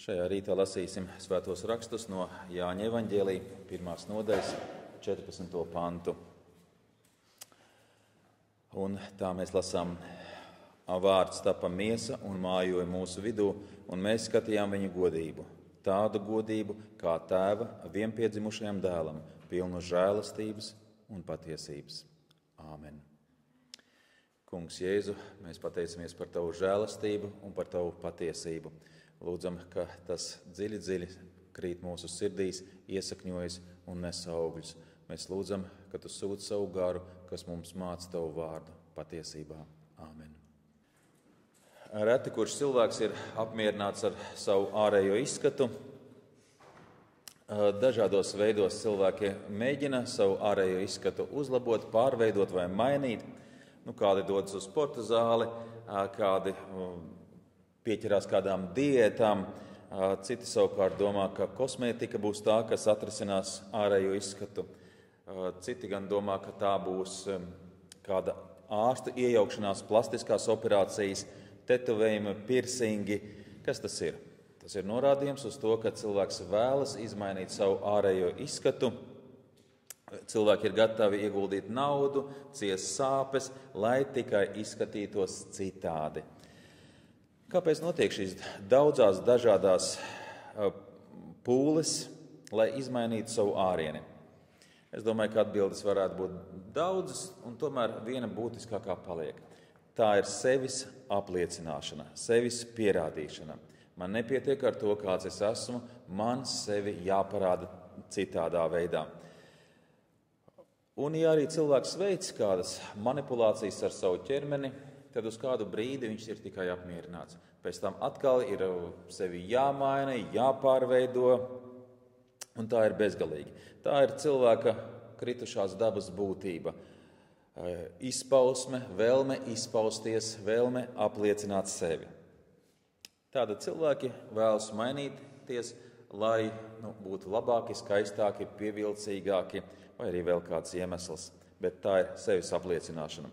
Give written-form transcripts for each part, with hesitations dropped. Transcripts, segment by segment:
Šajā rītā lasīsim svētos rakstus no Jāņa evaņģēlija 1. nodaļas 14. pantu. Un tā mēs lasām: Vārds tapa miesa un mājoja mūsu vidū, un mēs skatījām viņa godību. Tādu godību kā tēva vienpiedzimušajam dēlam, pilnu žēlastības un patiesības. Āmen. Kungs Jēzu, mēs pateicamies par tavu žēlastību un par tavu patiesību. Lūdzam, ka tas dziļi, dziļi krīt mūsu sirdīs, iesakņojas un nes augļus. Mēs lūdzam, ka tu sūti savu garu, kas mums māca tavu vārdu patiesībā. Āmen. Reti kurš cilvēks ir apmierināts ar savu ārējo izskatu. Dažādos veidos cilvēki mēģina savu ārējo izskatu uzlabot, pārveidot vai mainīt. Kādi dodas uz sporta zāli, kādi pieķerās kādām diētām, citi savukārt domā, ka kosmētika būs tā, kas atrisinās ārējo izskatu. Citi gan domā, ka tā būs kāda ārsta iejaukšanās, plastiskās operācijas, tetovējumi, piercingi. Kas tas ir? Tas ir norādījums uz to, ka cilvēks vēlas izmainīt savu ārējo izskatu. Cilvēki ir gatavi ieguldīt naudu, ciest sāpes, lai tikai izskatītos citādi. Kāpēc notiek šīs daudzās dažādās pūles, lai izmainītu savu ārieni? Es domāju, ka atbildes varētu būt daudzas, un tomēr viena būtiskākā paliek. Tā ir sevis apliecināšana, sevis pierādīšana. Man nepietiek ar to, kāds es esmu, man sevi jāparāda citādā veidā. Un ja arī cilvēks veic kādas manipulācijas ar savu ķermeni, tad uz kādu brīdi viņš ir tikai apmierināts. Pēc tam atkal ir sevi jāmaina, jāpārveido, un tā ir bezgalīgi. Tā ir cilvēka kritušās dabas būtība. Izpausme, vēlme izpausties, vēlme apliecināt sevi. Tāda cilvēki vēlas mainīties, lai būtu labāki, skaistāki, pievilcīgāki, vai arī vēl kāds iemesls. Bet tā ir sevis apliecināšana.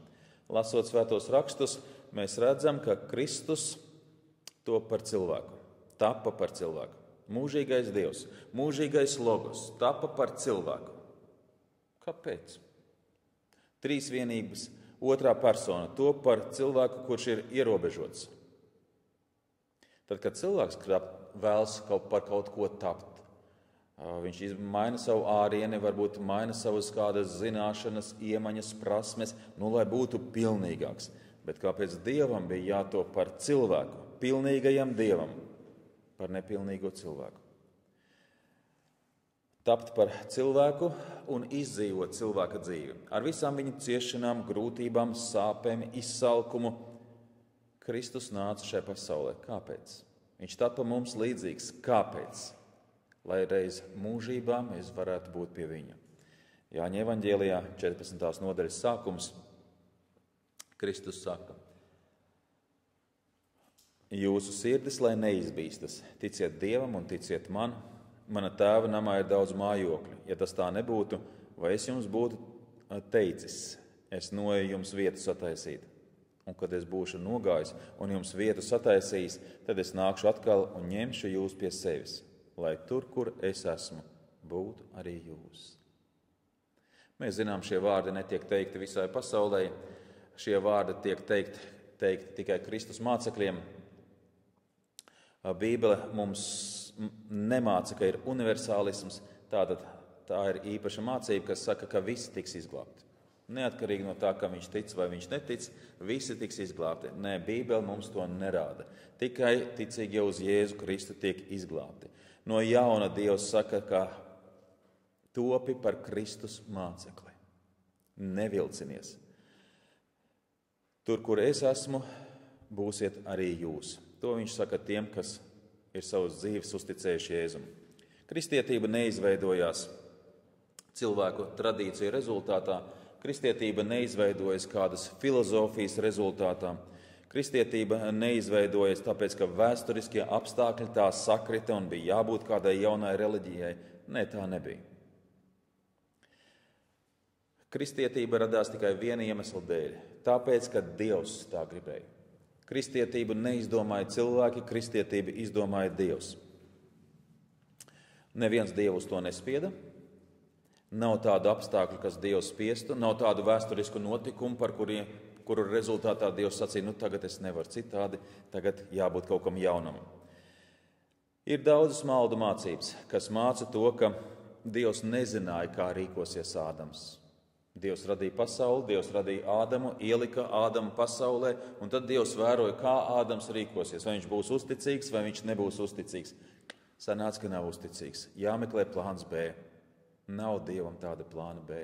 Lasot svētos rakstus, mēs redzam, ka Kristus top par cilvēku, tapa par cilvēku. Mūžīgais Dievs, mūžīgais Logos tapa par cilvēku. Kāpēc? Trīsvienības otrā persona top par cilvēku, kurš ir ierobežots. Tad, kad cilvēks vēlas par kaut ko tapt, viņš maina savu ārieni, varbūt maina savas kādas zināšanas, iemaņas, prasmes, lai būtu pilnīgāks. Bet kāpēc Dievam bija jātop par cilvēku, pilnīgajam Dievam, par nepilnīgo cilvēku? Tapt par cilvēku un izdzīvot cilvēka dzīvi. Ar visām viņa ciešanām, grūtībām, sāpēm, izsalkumu. Kristus nāca šajā pasaulē. Kāpēc? Viņš tapa mums līdzīgs. Kāpēc? Lai reiz mūžībā mēs varētu būt pie viņa. Jāņa evaņģēlijā 14. nodaļas sākums. Kristus saka: Jūsu sirdis, lai neizbīstas, ticiet Dievam un ticiet man. Mana tēva namā ir daudz mājokļu. Ja tas tā nebūtu, vai es jums būtu teicis, es noeju jums vietu sataisīt. Un kad es būšu nogājis un jums vietu sataisījis, tad es nākšu atkal un ņemšu jūs pie sevis, lai tur, kur es esmu, būtu arī jūs. Mēs zinām, šie vārdi netiek teikti visai pasaulē. Šie vārdi tiek teikti tikai Kristus mācekļiem. Bībele mums nemāca, ka ir universālisms. Tātad tā ir īpaša mācība, kas saka, ka visi tiks izglābti. Neatkarīgi no tā, ka viņš tic vai viņš netic, visi tiks izglābti. Nē, Bībele mums to nerāda. Tikai ticīgi uz Jēzu Kristu tiek izglābti. No jauna Dievs saka, ka topi par Kristus mācekli. Nevilcinies. Tur, kur es esmu, būsiet arī jūs. To viņš saka tiem, kas ir savas dzīves uzticējuši Jēzum. Kristietība neizveidojās cilvēku tradīciju rezultātā. Kristietība neizveidojas kādas filozofijas rezultātā. Kristietība neizveidojas tāpēc, ka vēsturiskie apstākļi tā sakrita un bija jābūt kādai jaunai reliģijai. Nē, tā nebija. Kristietība radās tikai viena iemesla dēļ. Tāpēc, ka Dievs tā gribēja. Kristietību neizdomāja cilvēki, kristietību izdomāja Dievs. Neviens Dievu uz to nespieda. Nav tādu apstākļu, kas Dievs spiestu, nav tādu vēsturisku notikumu, kuru rezultātā Dievs sacīja, tagad es nevaru citādi, tagad jābūt kaut kam jaunam. Ir daudzas maldu mācības, kas māca to, ka Dievs nezināja, kā rīkosies Ādams. Dievs radīja pasauli, Dievs radīja Ādamu, ielika Ādamu pasaulē, un tad Dievs vēroja, kā Ādams rīkosies. Vai viņš būs uzticīgs, vai viņš nebūs uzticīgs. Sanāca, ka nav uzticīgs. Jāmeklē plāns B. Nav Dievam tāda plāna B.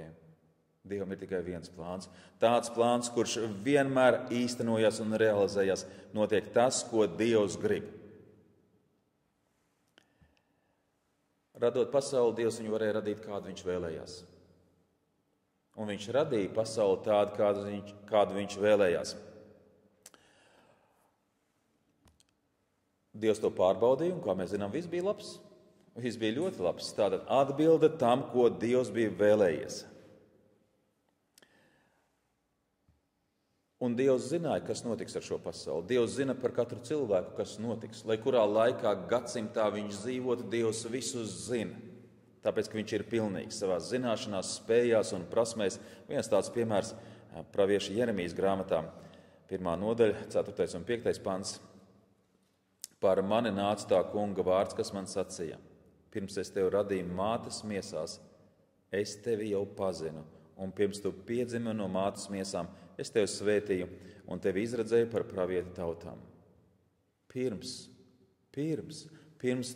Dievam ir tikai viens plāns. Tāds plāns, kurš vienmēr īstenojas un realizējas. Notiek tas, ko Dievs grib. Radot pasauli, Dievs viņu varēja radīt, kādu viņš vēlējās. Un viņš radīja pasauli tādu, kādu viņš vēlējās. Dievs to pārbaudīja, un, kā mēs zinām, viss bija labs. Viss bija ļoti labs. Tātad atbilde tam, ko Dievs bija vēlējies. Un Dievs zināja, kas notiks ar šo pasauli. Dievs zina par katru cilvēku, kas notiks. Lai kurā laikā gadsimtā viņš dzīvotu, Dievs visus zina. Tāpēc, ka viņš ir pilnīgs savās zināšanās, spējās un prasmēs. Viens tāds piemērs pravieša Jeremijas grāmatā, 1. nodaļa, 4. un 5. pants. Par mani nāca tā kunga vārds, kas man sacīja. Pirms es tevi radīju mātes miesās, es tevi jau pazinu, un pirms tu piedzimi no mātes miesām, es tevi svētīju un tevi izredzēju par pravieti tautām. Pirms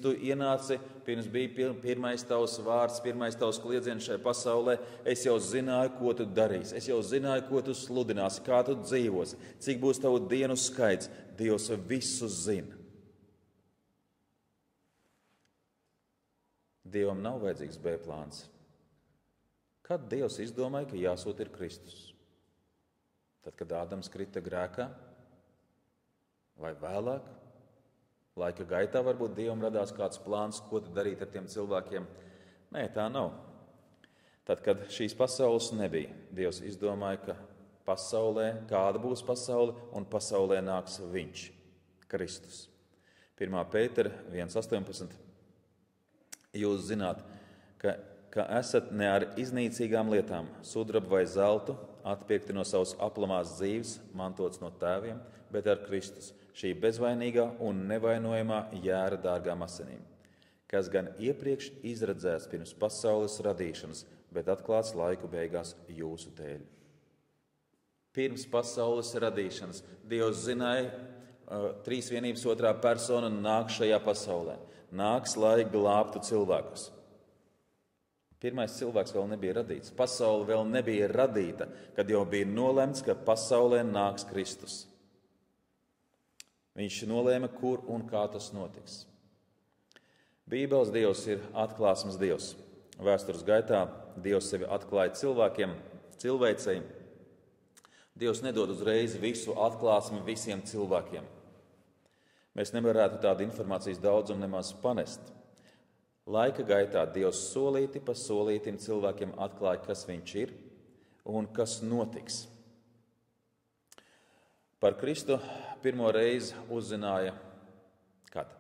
tu ienāci, pirms bija pirmais tavs vārds, pirmais tavs kliedziens šai pasaulē, es jau zināju, ko tu darīsi. Es jau zināju, ko tu sludināsi, kā tu dzīvosi, cik būs tavu dienu skaits. Dievs visu zina. Dievam nav vajadzīgs B plāns. Kad Dievs izdomāja, ka jāsūta ir Kristus? Tad, kad Ādams krita grēkā? Vai vēlāk? Laika gaitā varbūt Dievam radās kāds plāns, ko darīt ar tiem cilvēkiem. Nē, tā nav. Tad, kad šīs pasaules nebija, Dievs izdomāja, ka pasaulē, kāda būs pasaule, un pasaulē nāks viņš, Kristus. 1. Pētera 1.18. Jūs zināt, ka esat ne ar iznīcīgām lietām, sudrabu vai zeltu, atpirkti no savas aplamās dzīves, mantots no tēviem, bet ar Kristus, šī bezvainīgā un nevainojamā jēra dārgām asinīm, kas gan iepriekš izredzēts pirms pasaules radīšanas, bet atklāts laiku beigās jūsu dēļ. Pirms pasaules radīšanas Dievs zināja, trīsvienības otrā persona nāk šajā pasaulē. Nāks, lai glābtu cilvēkus. Pirmais cilvēks vēl nebija radīts. Pasaule vēl nebija radīta, kad jau bija nolemts, ka pasaulē nāks Kristus. Viņš nolēma, kur un kā tas notiks. Bībeles Dievs ir atklāsmes Dievs. Vēstures gaitā Dievs sevi atklāja cilvēkiem, cilvēcei. Dievs nedod uzreiz visu atklāsmi visiem cilvēkiem. Mēs nevarētu tādu informācijas daudzumu nemaz panest. Laika gaitā Dievs solīti pa solītim cilvēkiem atklāja, kas viņš ir un kas notiks. Par Kristu pirmo reizi uzzināja kad?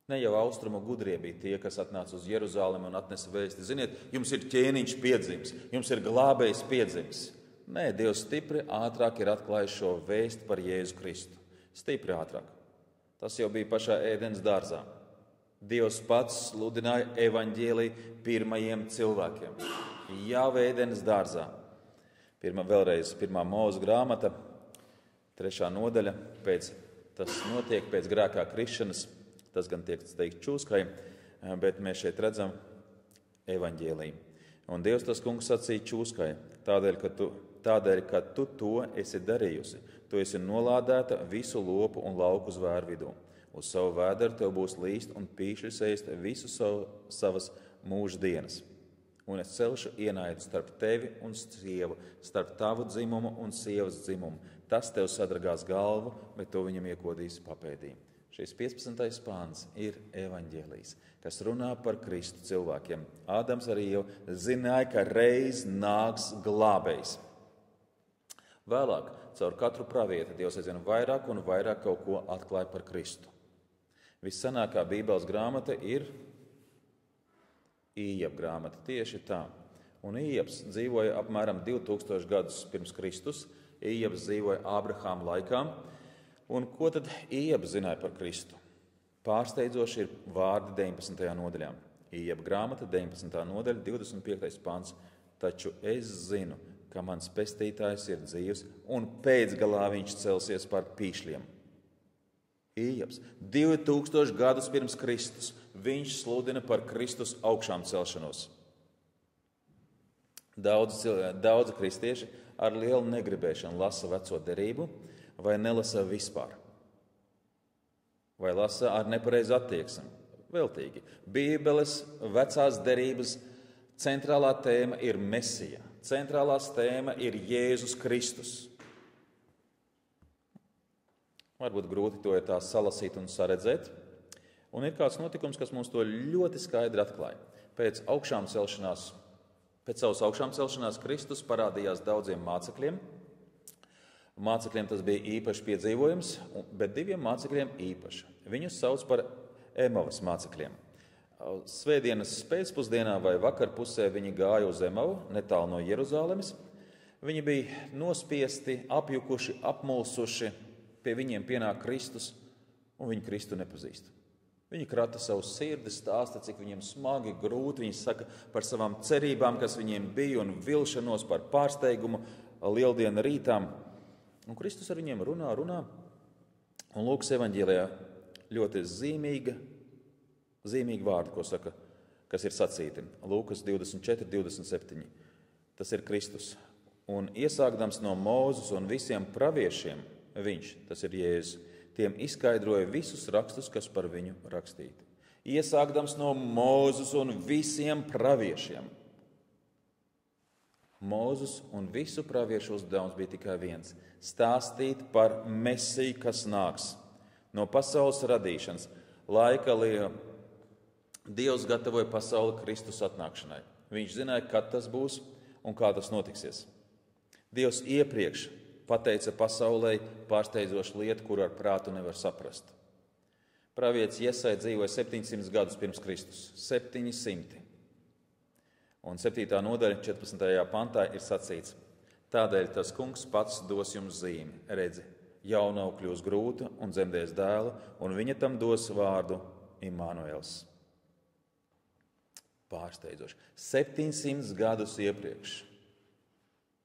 Ne jau austrumu gudrie bija tie, kas atnāca uz Jeruzalemi un atnesa vēsti. Ziniet, jums ir ķēniņš piedzimis, jums ir glābējs piedzimis. Nē, Dievs stipri ātrāk ir atklājis šo vēsti par Jēzu Kristu. Stipri ātrāk. Tas jau bija pašā ēdens dārzā. Dievs pats sludināja evaņģēliju pirmajiem cilvēkiem. Jau ēdens dārzā. Vēlreiz 1. Mūzes grāmata, 3. nodaļa, tas notiek pēc grēkā krišanas, tas gan tiek teikt čūskai, bet mēs šeit redzam evaņģēliju. Un Dievs tas kungs sacīja čūskai, tādēļ, ka tu to esi darījusi. Tu esi nolādēta visu lopu un lauku zvēru vidū. Uz savu vēderu tev būs līst un pīšļus ēst visu savas mūža dienas. Un es celšu ienaidu starp tevi un sievu, starp tavu dzimumu un sievas dzimumu. Tas tev sadragās galvu, bet tu viņam iekodīsi papēdī. Šis 15. pāns ir evaņģēlijs, kas runā par Kristu cilvēkiem. Ādams arī jau zināja, ka reiz nāks glābējs. Vēlāk, caur katru pravieti, Dievs aizvien vairāk un vairāk kaut ko atklāja par Kristu. Vissanākā Bībeles grāmata ir Ījaba grāmata, tieši tā. Un Ījabs dzīvoja apmēram 2000 gadus pirms Kristus. Ījabs dzīvoja Ābrahāma laikā. Un ko tad Ījabs zināja par Kristu? Pārsteidzoši ir vārdi 19. nodaļā. Ījaba grāmata, 19. nodaļa, 25. pants. Taču es zinu, ka mans pestītājs ir dzīvs, un pēcgalā viņš celsies par pīšļiem. Ījabs 2000 gadus pirms Kristus. Viņš sludina par Kristus augšām celšanos. Daudzi kristieši ar lielu negribēšanu lasa veco derību vai nelasa vispār. Vai lasa ar nepareizu attieksmi. Veltīgi. Bībeles vecās derības centrālā tēma ir Mesija. Centrālās tēma ir Jēzus Kristus. Varbūt grūti to ir tā salasīt un saredzēt. Un ir kāds notikums, kas mums to ļoti skaidri atklāja. Pēc savas augšām celšanās Kristus parādījās daudziem mācekļiem. Mācekļiem tas bija īpašs piedzīvojums, bet diviem mācekļiem īpaši. Viņus sauc par Emavas mācekļiem. Svētdienas pēcpusdienā vai vakarpusē viņi gāja uz Emavu, netālu no Jeruzālemes. Viņi bija nospiesti, apjukuši, apmulsuši. Pie viņiem pienāk Kristus, un viņi Kristu nepazīst. Viņi krata savu sirdi, stāsta, cik viņiem smagi, grūti. Viņi saka par savām cerībām, kas viņiem bija, un vilšanos par pārsteigumu lieldienu rītām. Un Kristus ar viņiem runā. Un Lūkas evaņģēlijā ļoti zīmīgi vārdi, ko saka, kas ir sacīti. Lūkas 24, 27. Tas ir Kristus. Un iesākdams no Mūzes un visiem praviešiem, viņš, tas ir Jēzus, tiem izskaidroja visus rakstus, kas par viņu rakstīti. Iesākdams no Mūzes un visiem praviešiem. Mūzes un visu praviešu uzdevums bija tikai viens – stāstīt par Mesiju, kas nāks no pasaules radīšanas. Laika Dievs gatavoja pasauli Kristus atnākšanai. Viņš zināja, kad tas būs un kā tas notiksies. Dievs iepriekš pateica pasaulē pārsteidzošu lietu, kuru ar prātu nevar saprast. Pravietis Jesaja dzīvoja 700 gadus pirms Kristus. 700. Un 7. nodaļa 14. pantā ir sacīts: tādēļ tas kungs pats dos jums zīmi. Redzi, jaunava kļūs grūta un dzemdēs dēlu, un viņa tam dos vārdu Imānuels. Pārsteidzoši. 700 gadus iepriekš.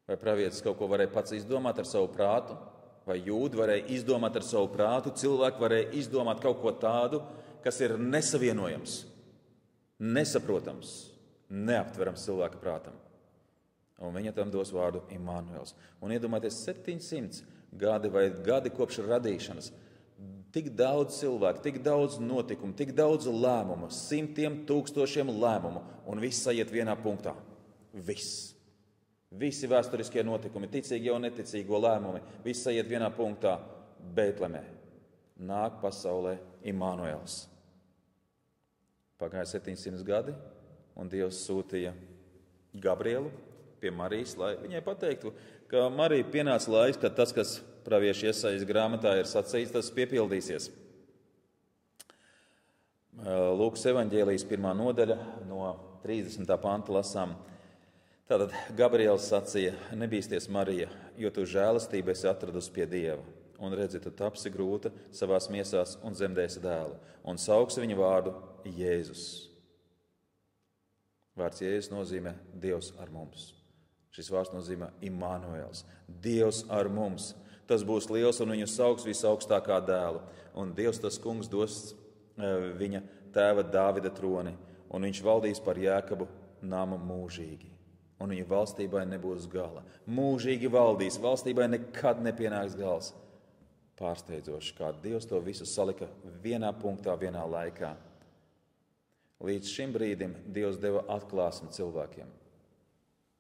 Vai pravietis kaut ko varēja pats izdomāt ar savu prātu? Vai jūdi varēja izdomāt ar savu prātu? Cilvēki varēja izdomāt kaut ko tādu, kas ir nesavienojams, nesaprotams, neaptverams cilvēka prātam. Un viņa tam dos vārdu Imānuels. Un iedomājieties, 700 gadi vai gadi kopš radīšanas. Tik daudz cilvēku, tik daudz notikumu, tik daudz lēmumu, 100 000 lēmumu, un viss aiziet vienā punktā. Viss. Visi vēsturiskie notikumi, ticīgi jau neticīgo lēmumi, viss aiziet vienā punktā – Beitlemē. Nāk pasaulē Imānuels. Pagāja 700 gadi, un Dievs sūtīja Gabrielu pie Marijas, lai viņai pateiktu, ka Marija pienāca laiks, kad tas, kas pravieša Jesajas grāmatā ir sacīts, tas piepildīsies. Lūkas evaņģēlijas 1. nodaļa no 30. panta lasām. Tātad Gabriels sacīja: nebīsties, Marija, jo tu žēlastību esi atradusi pie Dieva. Un redzi, tu tapsi grūta savās miesās un dzemdēsi dēlu. Un sauksi viņa vārdu Jēzus. Vārds Jēzus nozīmē Dievs ar mums. Šis vārds nozīmē Imānuels. Dievs ar mums. Tas būs liels un viņu sauks visaugstākā dēlu. Un Dievs tas kungs dos viņa tēva Dāvida troni. Un viņš valdīs par Jēkabu namu mūžīgi. Un viņa valstībai nebūs gala. Mūžīgi valdīs, valstībai nekad nepienāks gals. Pārsteidzoši, kā Dievs to visu salika vienā punktā, vienā laikā. Līdz šim brīdim Dievs deva atklāsmi cilvēkiem.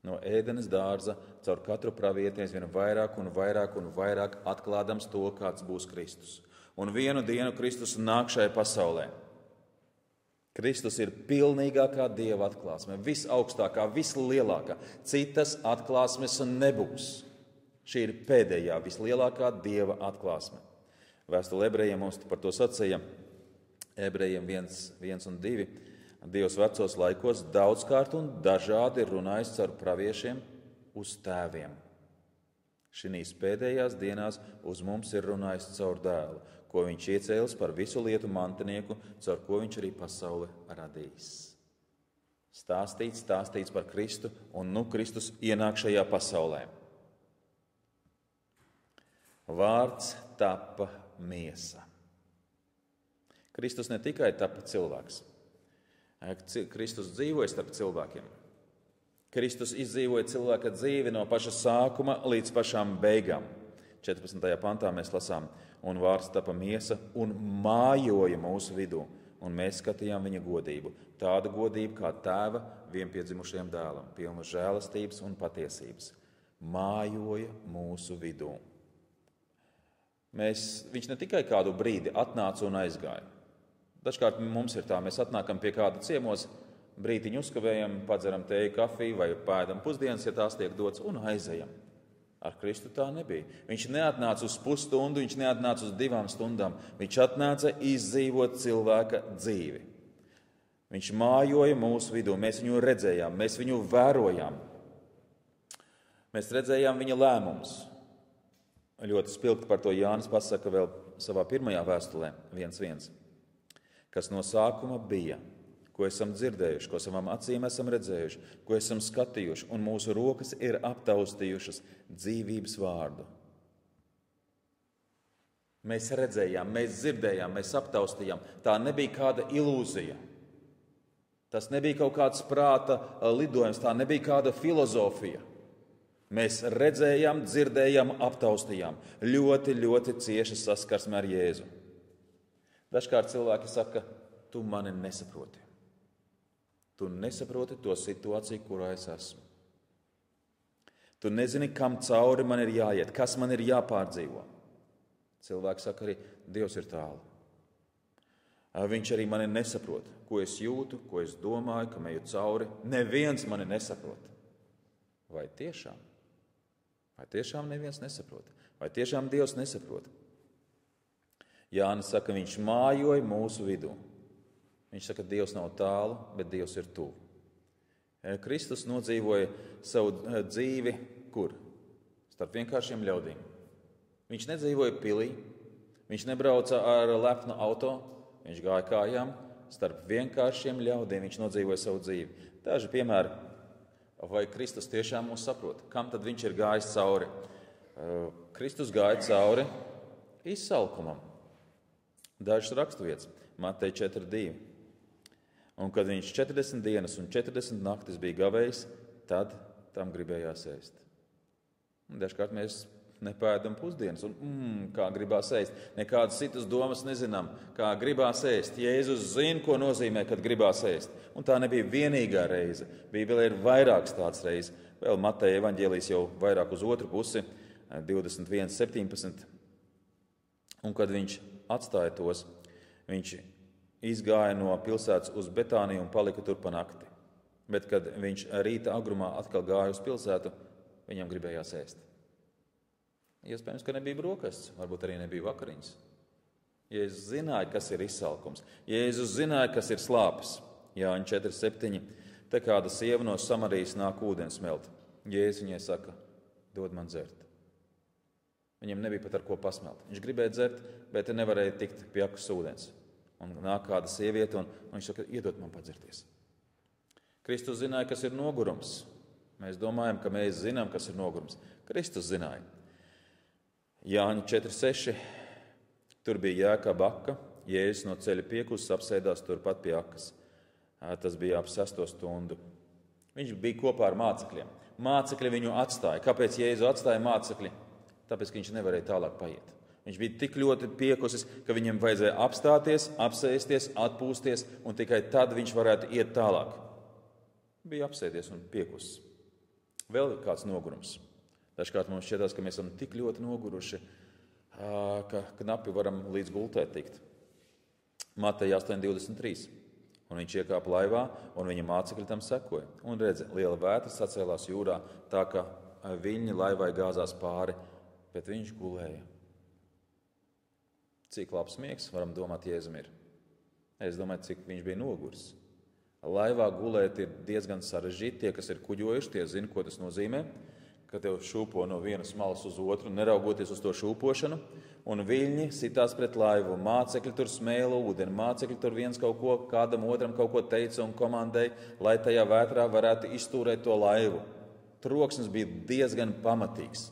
No Ēdenes dārza caur katru pravieti aizvien vairāk un vairāk un vairāk atklādams to, kāds būs Kristus. Un vienu dienu Kristus nāk šai pasaulē. Kristus ir pilnīgākā Dieva atklāsme, visaugstākā, vislielākā. Citas atklāsmes nebūs. Šī ir pēdējā, vislielākā Dieva atklāsme. Vēstule ebrejiem mums par to sacīja. Ebrejiem 1 un 2. Dievs vecos laikos daudzkārt un dažādi ir runājis caur praviešiem uz tēviem. Šīs pēdējās dienās uz mums ir runājis caur dēlu, ko viņš iecēlis par visu lietu mantinieku, caur ko viņš arī pasauli radījis. Stāstīts par Kristu, un Kristus ienāk šajā pasaulē. Vārds tapa miesa. Kristus ne tikai tapa cilvēks. Kristus dzīvoja starp cilvēkiem. Kristus izdzīvoja cilvēka dzīvi no paša sākuma līdz pašām beigām. 14. pantā mēs lasām, un vārds tapa miesa un mājoja mūsu vidū, un mēs skatījām viņa godību. Tādu godību kā tēva vienpiedzimušajam dēlam, pilna žēlastības un patiesības. Mājoja mūsu vidū. Viņš ne tikai kādu brīdi atnāca un aizgāja. Dažkārt mums ir tā, mēs atnākam pie kāda ciemos, brītiņu uzkavējam, padzeram tēju, kafiju vai pēdam pusdienas, ja tās tiek dots, un aizejam. Ar Kristu tā nebija. Viņš neatnāca uz pusstundu, viņš neatnāca uz 2 stundām. Viņš atnāca izdzīvot cilvēka dzīvi. Viņš mājoja mūsu vidū, mēs viņu redzējām, mēs viņu vērojām. Mēs redzējām viņa lēmumus. Ļoti spilgti par to Jānis pasaka vēl savā pirmajā vēstulē 1:1. Kas no sākuma bija, ko esam dzirdējuši, ko savām acīm esam redzējuši, ko esam skatījuši, un mūsu rokas ir aptaustījušas dzīvības vārdu. Mēs redzējām, mēs dzirdējām, mēs aptaustījām. Tā nebija kāda ilūzija. Tas nebija kaut kāds prāta lidojums, tā nebija kāda filozofija. Mēs redzējām, dzirdējām, aptaustījām. Ļoti, ļoti cieši saskarsme ar Jēzu. Dažkārt cilvēki saka, tu mani nesaproti. Tu nesaproti to situāciju, kurā es esmu. Tu nezini, kam cauri man ir jāiet, kas man ir jāpārdzīvo. Cilvēki saka arī, Dievs ir tālu. Viņš arī mani nesaprot, ko es jūtu, ko es domāju, kam eju cauri. Neviens mani nesaprot. Vai tiešām? Vai tiešām neviens nesaprot? Vai tiešām Dievs nesaprot? Jānis saka, viņš mājoja mūsu vidū. Viņš saka, Dievs nav tālu, bet Dievs ir tuvu. Kristus nodzīvoja savu dzīvi kur? Starp vienkāršiem ļaudīm. Viņš nedzīvoja pilī, viņš nebrauca ar lepnu auto, viņš gāja kājām. Starp vienkāršiem ļaudīm viņš nodzīvoja savu dzīvi. Daži piemēri, vai Kristus tiešām mūs saprot? Kam tad viņš ir gājis cauri? Kristus gāja cauri izsalkumam. Dažas raksturvietas, Mateja 4:2. Un kad viņš 40 dienas un 40 naktis bija gavējis, tad tam gribējās ēst. Dažkārt mēs nepēdam pusdienas un kā gribās ēst. Nekādas citas domas nezinām, kā gribās ēst. Jēzus zina, ko nozīmē, kad gribās ēst. Un tā nebija vienīgā reize. Bībelē ir vairākas tādas reizes. Vēl Mateja evaņģēlijs jau vairāk uz otru pusi, 21:17. Un kad viņš atstāja tos, viņš izgāja no pilsētas uz Betāniju un palika tur pa nakti. Bet, kad viņš rīta agrumā atkal gāja uz pilsētu, viņam gribējās ēst. Iespējams, ka nebija brokastis, varbūt arī nebija vakariņas. Jēzus zināja, kas ir izsalkums. Jēzus zināja, kas ir slāpes. Jāņa 4:7. Te kāda sieva no Samarijas nāk ūdens smelt. Jēzus viņai saka, dod man dzert. Viņam nebija pat ar ko pasmelt. Viņš gribēja dzert, bet nevarēja tikt pie akas ūdens. Un nāk kāda sieviete, un viņš saka, iedod man padzerties. Kristus zināja, kas ir nogurums. Mēs domājam, ka mēs zinām, kas ir nogurums. Kristus zināja. Jāņa 4:6. Tur bija Jēkaba aka. Jēzus no ceļa piekusis apsēdās turpat pie akas. Tas bija ap 6 stundu. Viņš bija kopā ar mācekļiem. Mācekļi viņu atstāja. Kāpēc Jēzu atstāja mācekļi? Tāpēc, ka viņš nevarēja tālāk paiet. Viņš bija tik ļoti piekusis, ka viņam vajadzēja apstāties, apsēsties, atpūsties, un tikai tad viņš varētu iet tālāk. Bija apsēdies un piekusis. Vēl kāds nogurums. Dažkārt mums šķietās, ka mēs esam tik ļoti noguruši, ka knapi varam līdz gultē tikt. Mateja 8:23. Un viņš iekāpa laivā, un viņa mācekļi tam sekoja. Un redzi, liela vētra sacēlās jūrā, tā ka viļņi laivai gāzās pāri, bet viņš gulēja. Cik labs miegs, varam domāt, Jēzum ir. Es domāju, cik viņš bija noguris. Laivā gulēt ir diezgan sarežģīti. Tie, kas ir kuģojuši, tie zina, ko tas nozīmē, ka tev šūpo no vienas malas uz otru, neraugoties uz to šūpošanu, un viļņi sitās pret laivu. Mācekļi tur smēla ūdeni, mācekļi tur viens kaut ko, kādam otram kaut ko teica un komandēja, lai tajā vētrā varētu iztūrēt to laivu. Troksnis bija diezgan pamatīgs,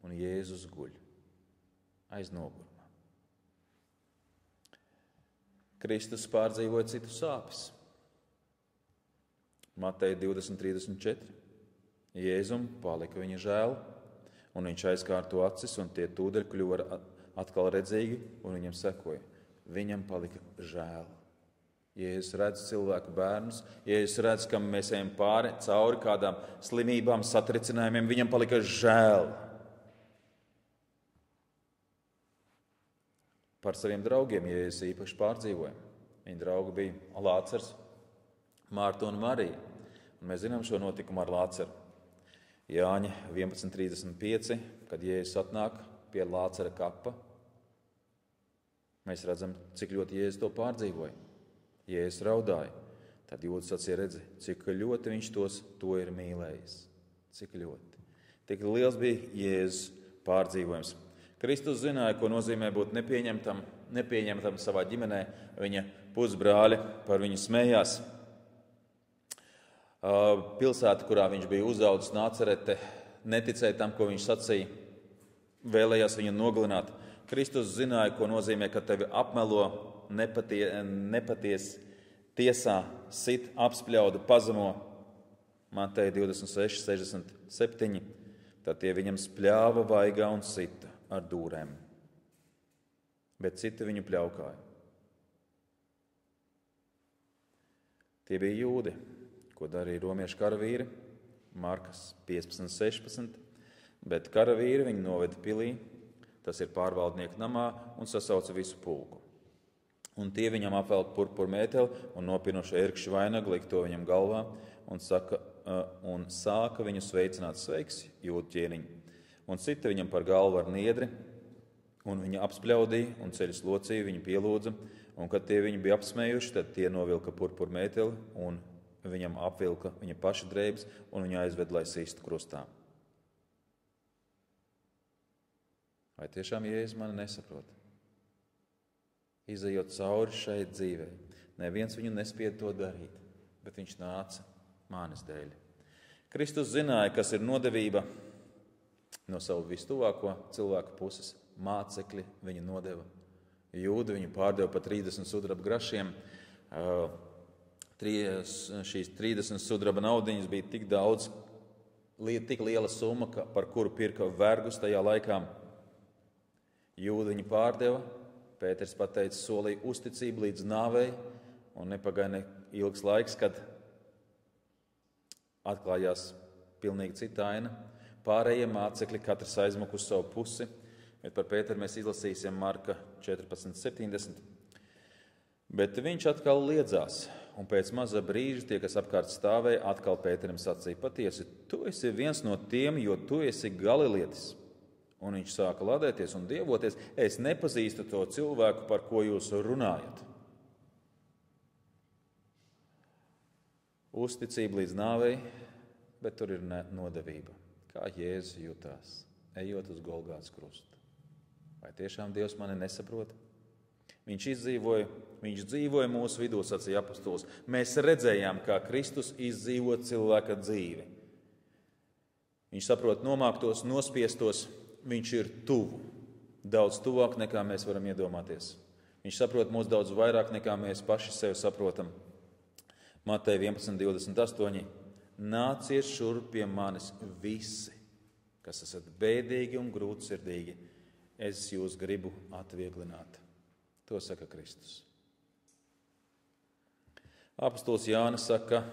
un Jēzus guļ aiz noguruma. Kristus pārdzīvoja citu sāpes. Mateja 20:34. Jēzum palika viņa žēl, un viņš aizkārto acis, un tie tūdaļ kļuva atkal redzīgi, un viņam sekoja. Viņam palika žēl. Jēzus redz cilvēku bērnus, Jēzus redz, kam mēs ejam pāri cauri kādām slimībām, satricinājumiem, viņam palika žēl. Par saviem draugiem Jēzus īpaši pārdzīvoja. Viņa draugi bija Lācars, Mārta un Marija. Un mēs zinām šo notikumu ar Lācaru. Jāņa 11:35, kad Jēzus atnāk pie Lācara kapa, mēs redzam, cik ļoti Jēzus to pārdzīvoja. Jēzus raudāja. Tad Jūdas sacīja, redzi, cik ļoti viņš to ir mīlējis. Cik ļoti. Tik liels bija Jēzus pārdzīvojums. Kristus zināja, ko nozīmē būt nepieņemtam savā ģimenē. Viņa pusbrāļi par viņu smējās. Pilsēta, kurā viņš bija uzaudzis, Nācerete, neticēja tam, ko viņš sacīja, vēlējās viņu nogalināt. Kristus zināja, ko nozīmē, ka tevi apmelo, nepaties tiesā, sit, apspļauda, pazemo. Mateja 26:67. Tad tie viņam spļāva vaigā un sita ar dūrēm, bet citi viņu pļaukāja. Tie bija jūdi, ko darīja romiešu karavīri, Markas 15:16, bet karavīri viņu noveda pilī, tas ir pārvaldnieku namā, un sasauca visu pulku. Un tie viņam apvelk purpuru mēteli un nopinuši ērkšķu vainagu, lika to viņam galvā un sāka viņu sveicināt, sveiks, jūdu ķēniņi. Un sita viņam par galvu ar niedri, un viņa apspļaudīja un ceļus locīja, viņu pielūdza, un kad tie viņu bija apsmējuši, tad tie novilka purpuru mēteli un viņam apvilka viņa paša drēbes un viņu aizved, lai sistu krustā. Vai tiešām Jēzus mani nesaprot? Izejot cauri šai dzīvei, neviens viņu nespied to darīt, bet viņš nāca manis dēļ. Kristus zināja, kas ir nodevība no savu vistuvāko cilvēku puses. Mācekļi viņu nodeva. Jūdi viņu pārdeva par 30 sudraba grašiem. Šīs 30 sudraba naudiņas bija tik daudz, tik liela summa, par kuru pirka vergus tajā laikā. Jūdi viņu pārdeva. Pēters pateica, solīja uzticību līdz nāvei, un nepagaina ilgs laiks, kad atklājās pilnīgi cita aina. Pārējie mācekļi katrs aizmuka uz savu pusi, bet par Pēteru mēs izlasīsim Marka 14:70. Bet viņš atkal liedzās, un pēc maza brīža tie, kas apkārt stāvēja, atkal Pēterim sacīja, patiesi, tu esi viens no tiem, jo tu esi galilietis. Un viņš sāka ladēties un dievoties, es nepazīstu to cilvēku, par ko jūs runājat. Uzticība līdz nāvei, bet tur ir nodevība. Kā Jēzus jutās, ejot uz Golgātas krustu. Vai tiešām Dievs mani nesaprot? Viņš dzīvoja mūsu vidū, sacīja apostols. Mēs redzējām, kā Kristus izdzīvo cilvēka dzīvi. Viņš saprot nomāktos, nospiestos. Viņš ir tuvu, daudz tuvāk nekā mēs varam iedomāties. Viņš saprot mūs daudz vairāk nekā mēs paši sevi saprotam. Mateja 11:28. Nāciet šurp pie manis visi, kas esat bēdīgi un grūtsirdīgi. Es jūs gribu atvieglināt. To saka Kristus. Apostols Jānis saka,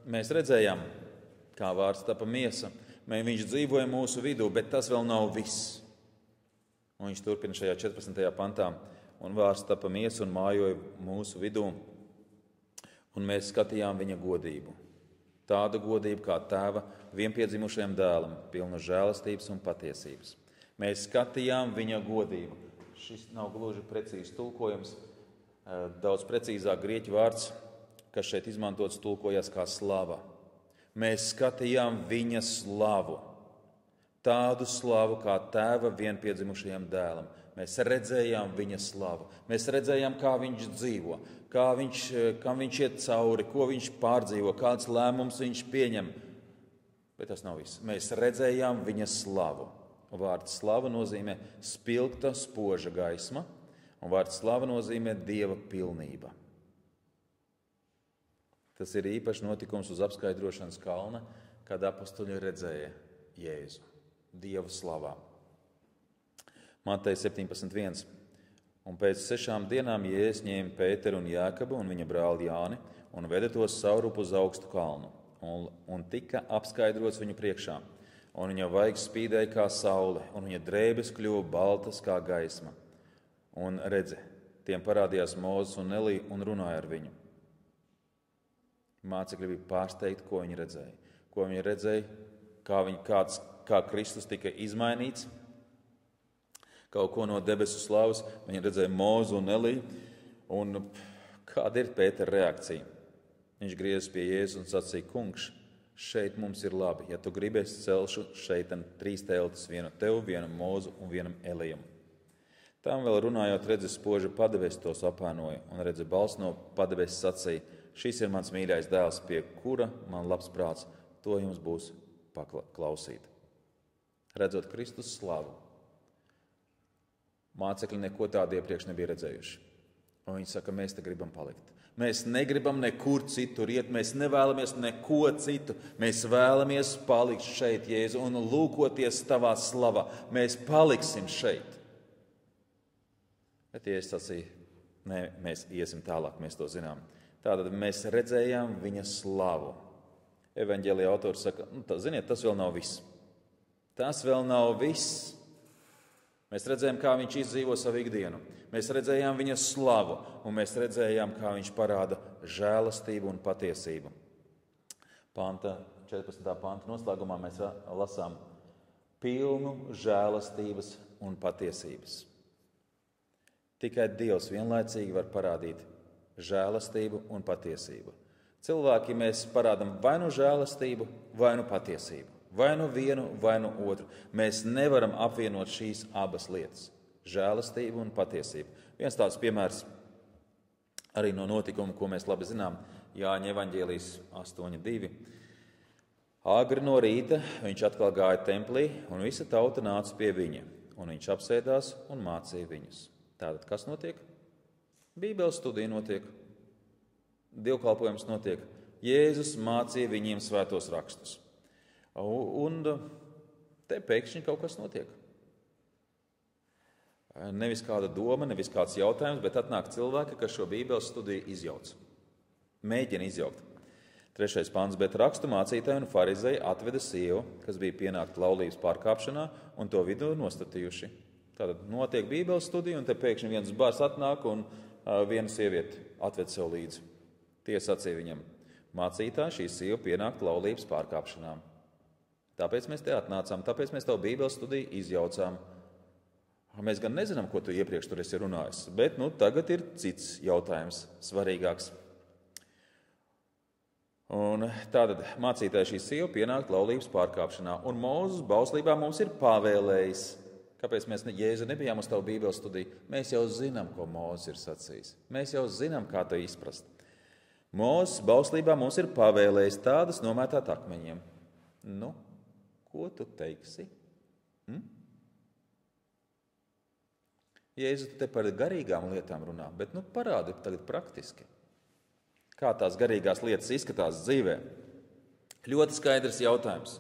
mēs redzējām, kā vārds tapa miesa. Viņš dzīvoja mūsu vidū, bet tas vēl nav viss. Un viņš turpina šajā 14. pantā. Un vārds tapa miesa un mājoja mūsu vidū. Un mēs skatījām viņa godību. Tādu godību kā tēva vienpiedzimušajam dēlam, pilnu žēlastības un patiesības. Mēs skatījām viņa godību. Šis nav gluži precīzs tulkojums. Daudz precīzāk grieķu vārds kas šeit izmantots, tulkojas kā slava. Mēs skatījām viņa slavu, tādu slavu kā tēva vienpiedzimušajam dēlam. Mēs redzējām viņa slavu, mēs redzējām, kā viņš dzīvo, kam viņš iet cauri, ko viņš pārdzīvo, kāds lēmums viņš pieņem. Bet tas nav viss. Mēs redzējām viņa slavu. Vārds slava nozīmē spilgta, spoža gaisma, un vārds slava nozīmē Dieva pilnība. Tas ir īpašs notikums uz apskaidrošanas kalna, kad apostoļi redzēja Jēzu, Dieva slavā. Mateja 17.1. Un pēc 6 dienām Jēzus ņēma Pēteru un Jēkabu un viņa brāli Jāni un veda tos saurup uz augstu kalnu, un tika apskaidrots viņu priekšā. Un viņa vaigs spīdēja kā saule, un viņa drēbes kļuva baltas kā gaisma. Un redzi, tiem parādījās Mūzes un Elija un runāja ar viņu. Mācekļi bija pārsteigti, ko viņi redzēja. Ko viņi redzēja, kā Kristus tika izmainīts, kaut ko no debesu slavas. Viņi redzēja Mūzu un Eliju. Un kāda ir Pētera reakcija? Viņš griezās pie Jēzus un sacīja: Kungs, šeit mums ir labi. Ja tu gribi, es celšu šeit 3 teltis, vienu tev, vienu Mūzu un vienam Elijam. Tām vēl runājot, redzi, spoža padeves tos apēnoja, un redzi, balss no padeves sacīja: Šis ir mans mīļais dēls, pie kura man labs prāts, to jums būs paklausīt. Redzot Kristus slavu, mācekļi neko tādu iepriekš nebija redzējuši. Un viņi saka, mēs te gribam palikt. Mēs negribam nekur citur iet, mēs nevēlamies neko citu. Mēs vēlamies palikt šeit, Jēzu, un lūkoties tavā slavā. Mēs paliksim šeit. Bet Jēzus sacīja, nē, mēs iesim tālāk, mēs to zinām. Tātad mēs redzējām viņa slavu. Evaņģēlija autors saka, ziniet, tas vēl nav viss. Tas vēl nav viss. Mēs redzējām, kā viņš izdzīvo savu ikdienu. Mēs redzējām viņa slavu, un mēs redzējām, kā viņš parāda žēlastību un patiesību. 14. panta noslēgumā mēs lasām pilnu žēlastības un patiesības. Tikai Dievs vienlaicīgi var parādīt žēlastību un patiesību. Cilvēki mēs parādam vai nu žēlastību, vai nu patiesību. Vai nu vienu, vai nu otru. Mēs nevaram apvienot šīs abas lietas – žēlastību un patiesību. Viens tāds piemērs arī no notikuma, ko mēs labi zinām, Jāņa evaņģēlijas 8.2. Agri no rīta viņš atkal gāja templī, un visa tauta nāca pie viņa, un viņš apsēdās un mācīja viņus. Tātad kas notiek? Bībeles studija notiek, dievkalpojums notiek. Jēzus mācīja viņiem svētos rakstus. Un te pēkšņi kaut kas notiek. Nevis kāda doma, nevis kāds jautājums, bet atnāk cilvēki, kas šo Bībeles studiju izjauc. Mēģina izjaukt. 3. pants, bet rakstu mācītāji un farizēji atveda sievu, kas bija pienākta laulības pārkāpšanā, un to vidū nostatījuši. Tātad notiek Bībeles studija, un te pēkšņi viens bārs atnāk, un viena sieviete atved sev līdzi. Tie sacīja viņam, mācītāji, šī sieva pienākta laulības pārkāpšanā. Tāpēc mēs te atnācām, tāpēc mēs tavu Bībeles studiju izjaucām. Mēs gan nezinām, ko tu iepriekš tur esi runājis, bet tagad ir cits jautājums, svarīgāks. Un tātad mācītāji šī sieva pienākta laulības pārkāpšanā, un Mūzes bauslībā mums ir pavēlējis. Kāpēc mēs Jēzu nebijām uz tavu Bībeles studiju? Mēs jau zinām, ko Mūzes ir sacījis. Mēs jau zinām, kā to izprast. Mūzes bauslībā mums ir pavēlējis tādas nomētāt akmeņiem. Ko tu teiksi? Jēzus te par garīgām lietām runā, bet parādi tagad praktiski. Kā tās garīgās lietas izskatās dzīvē? Ļoti skaidrs jautājums.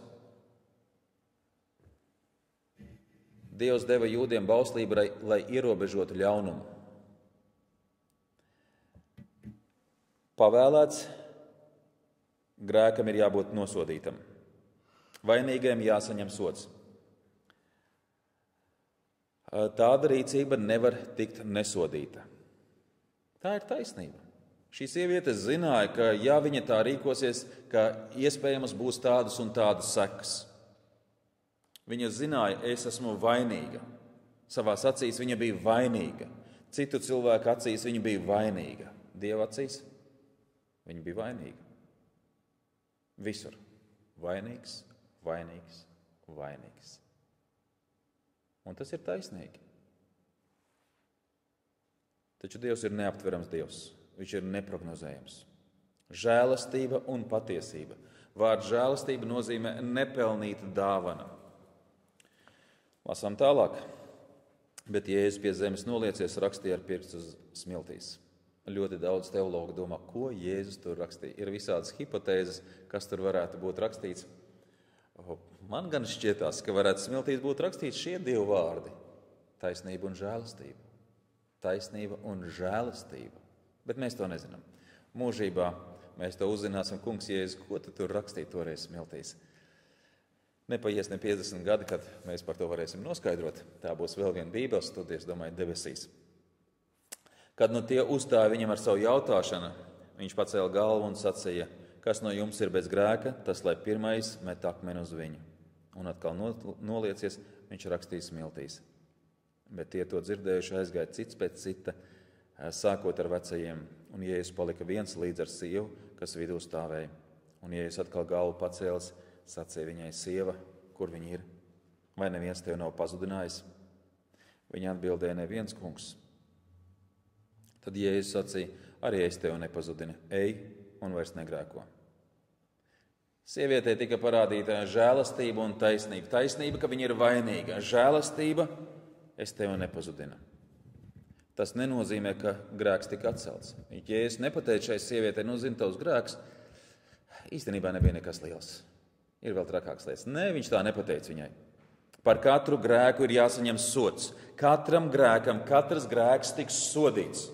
Dievs deva jūdiem bauslību, lai ierobežotu ļaunumu. Pavēlēts, grēkam ir jābūt nosodītam. Vainīgajam jāsaņem sods. Tāda rīcība nevar tikt nesodīta. Tā ir taisnība. Šī sieviete zināja, ka ja viņa tā rīkosies, ka iespējams būs tādas un tādas sekas. Viņa zināja, es esmu vainīga. Savās acīs viņa bija vainīga. Citu cilvēku acīs viņa bija vainīga. Dieva acīs Viņa bija vainīga. Visur. Vainīgs, vainīgs, vainīgs. Un tas ir taisnīgi. Taču Dievs ir neaptverams Dievs. Viņš ir neprognozējams. Žēlastība un patiesība. Vārds žēlastība nozīmē nepelnīta dāvana. Lasām tālāk. Bet Jēzus pie zemes noliecies, rakstīja ar pirkstu smiltīs. Ļoti daudz teologu domā, ko Jēzus tur rakstīja. Ir visādas hipotēzes, kas tur varētu būt rakstīts. Man gan šķietās, ka varētu smiltīs būt rakstīts šie divi vārdi – taisnība un žēlastība. Taisnība un žēlastība. Bet mēs to nezinām. Mūžībā mēs to uzzināsim, kungs Jēzus, ko tu tur rakstīja toreiz smiltīs. Nepaies ne 50 gadi, kad mēs par to varēsim noskaidrot. Tā būs vēl viena Bībeles studija, domāju, debesīs. Kad nu tie uzstāja viņam ar savu jautāšanu, viņš pacēla galvu un sacīja, kas no jums ir bez grēka, tas lai pirmais met akmeni uz viņu. Un atkal noliecies, viņš rakstīja smiltīs. Bet tie to dzirdējuši aizgāja cits pēc cita, sākot ar vecajiem. Un Jēzus palika viens līdz ar sievu, kas vidū stāvēja. Un Jēzus atkal galvu pacēlis, sacīja viņai, sieva, kur viņa ir? Vai neviens tev nav pazudinājis? Viņa atbildēja, neviens, kungs. Tad Jēzus sacīja, arī es tev nepazudinu, ej un vairs negrēko. Sievietei tika parādīta žēlastība un taisnība. Taisnība, ka viņa ir vainīga. Žēlastība, es tev nepazudinu. Tas nenozīmē, ka grēks tika atcelts. Jēzus nepateica šai sievietei, zini, tavs grēks īstenībā nebija nekas liels. Ir vēl trakāks lietas. Nē, viņš tā nepateica viņai. Par katru grēku ir jāsaņem sods. Katram grēkam, katrs grēks tiks sodīts.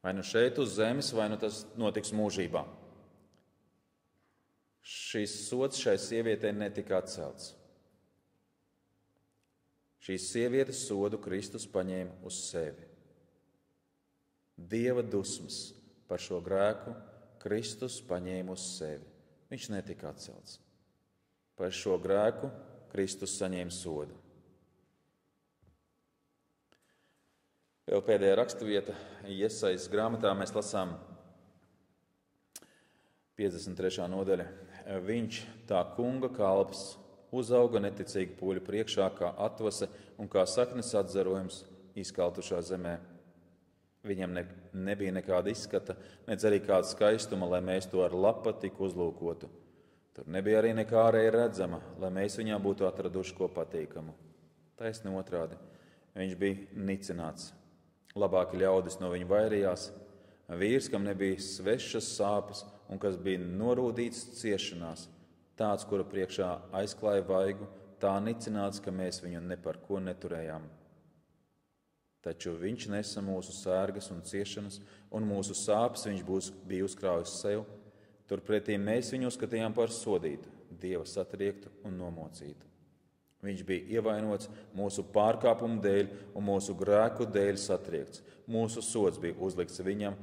Vai nu šeit uz zemes, vai nu tas notiks mūžībā. Šis sods šai sievietei netika atcelts. Šīs sievietes sodu Kristus paņēma uz sevi. Dieva dusmas par šo grēku Kristus paņēma uz sevi. Viņš netika atcelts. Par šo grēku Kristus saņēma sodu. Vēl pēdējā raksturvieta Jesajas grāmatā mēs lasām 53. nodaļa. Viņš, tā kunga kalps, uzauga neticīgi pūļu priekšā kā atvase un kā saknes atzarojums izkaltušā zemē. Viņam nebija nekāda izskata, nedz arī kāda skaistuma, lai mēs to ar lapatiku uzlūkotu. Tur nebija arī nekā ārēji redzama, lai mēs viņā būtu atraduši ko patīkamu. Taisni otrādi. Viņš bija nicināts. Labāki ļaudis no viņa vairījās. Vīrs, kam nebija svešas sāpes un kas bija norūdīts ciešanās, tāds, kura priekšā aizklāja vaigu, tā nicināts, ka mēs viņu ne par ko neturējām. Taču viņš nesa mūsu sērgas un ciešanas, un mūsu sāpes viņš bija uzkrājis sev. Turpretī mēs viņu uzskatījām par sodītu, Dieva satriektu un nomocītu. Viņš bija ievainots mūsu pārkāpumu dēļ un mūsu grēku dēļ satriekts. Mūsu sods bija uzlikts viņam,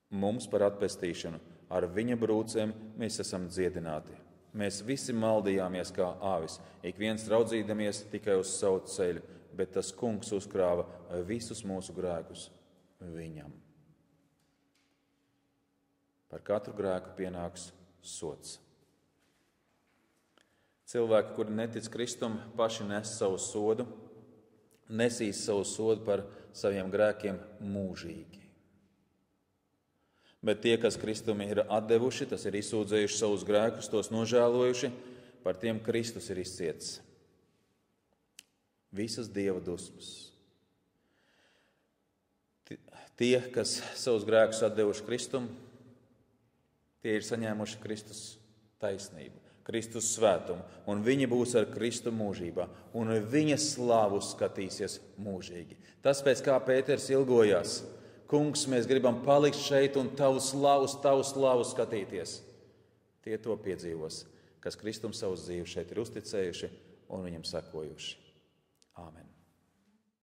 mums par atpestīšanu. Ar viņa brūcēm mēs esam dziedināti. Mēs visi maldījāmies kā āvis, ik viens raudzīdamies tikai uz savu ceļu, bet tas kungs uzkrāva visus mūsu grēkus viņam. Par katru grēku pienāks sods. Cilvēki, kuri netic Kristum, paši nes savu sodu, nesīs savu sodu par saviem grēkiem mūžīgi. Bet tie, kas Kristum ir atdevuši, tas ir izsūdzējuši savus grēkus, tos nožēlojuši, par tiem Kristus ir izciets. Visas Dieva dusmas. Tie, kas savus grēkus atdevuši Kristum, tie ir saņēmuši Kristus taisnību, Kristus svētumu, un viņi būs ar Kristu mūžībā, un viņa slavu skatīsies mūžīgi. Tas, pēc kā Pēters ilgojās, kungs, mēs gribam palikt šeit un tavu slavu skatīties. Tie to piedzīvos, kas Kristum savu dzīvi šeit ir uzticējuši un viņam sekojuši. Āmen.